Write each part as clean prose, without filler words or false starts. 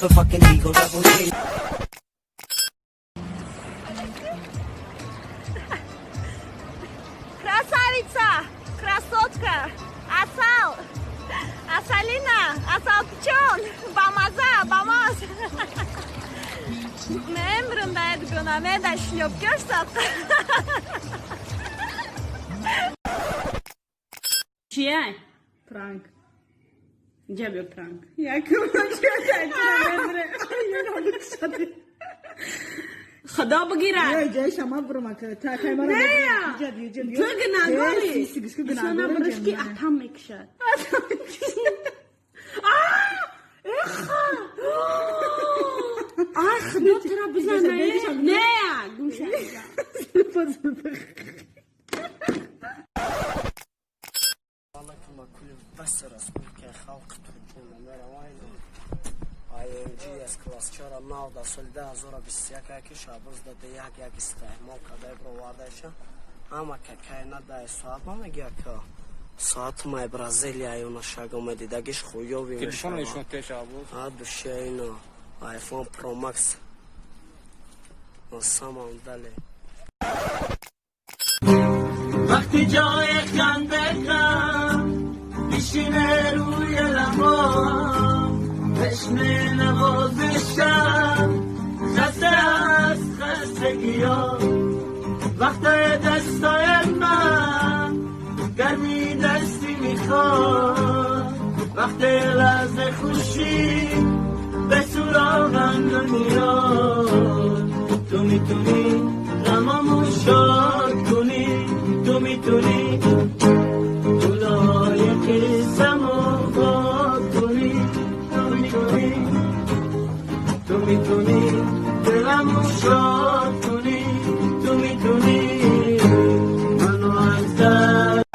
the fucking Eagle Double G. Красавица, красотка, асал, асалина, асалтчон, бамаза, бамаз. Мемрым дает гуна, меда шлёп көрсат. چیه؟ پرانک جبه پرانک یکم خدا بگیره جای شما برو مکه تا که مرا تو گناهگاری ایشانا برشکی اتم میکشد خدا ترا بزنه نه گوشه بس رسول که خلق ترجمه مرواینا IMG از کلاس 4 9 دا سال 2021 که شابز داده یک استعمال کده برو واردشه اما که کاینا دا ساعت ما میگه که ساعت ما برزیلیا اینا شاگو مدیدگیش خویوی میشه تلفن نشون تشابوز دوشه اینا آیفون پرو مکس سامان دلی وقتی جای خنده کن میشینه روی لبام تشنه نوازشم خسته از خستگی ها وقت دستای من گرمی دستی میخواد وقت لحظه خوشی به سراغم نمیاد تو میتونی غمامو شاد کنی تو میتونی گلای قسمو باد کنی تو میتونی دلمو شاد کنی تو میتونی منو از دست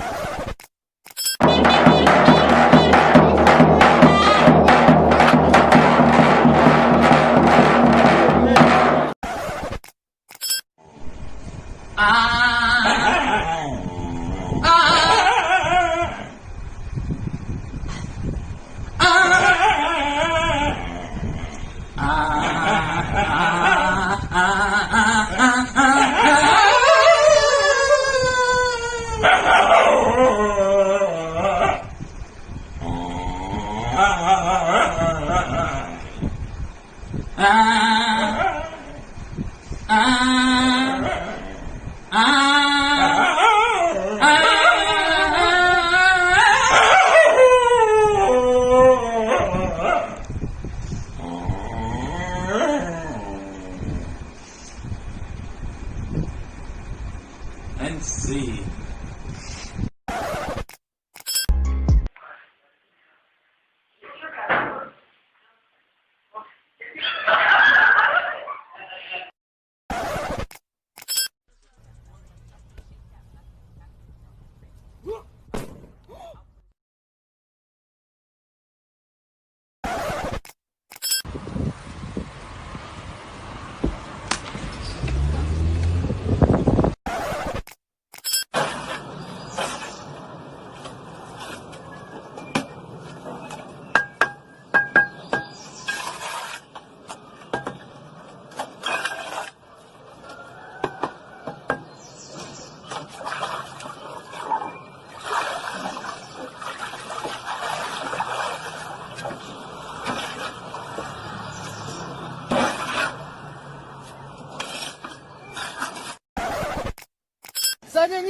and see.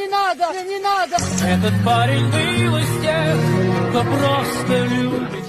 Не надо, не надо. Этот парень был из тех, кто просто любит.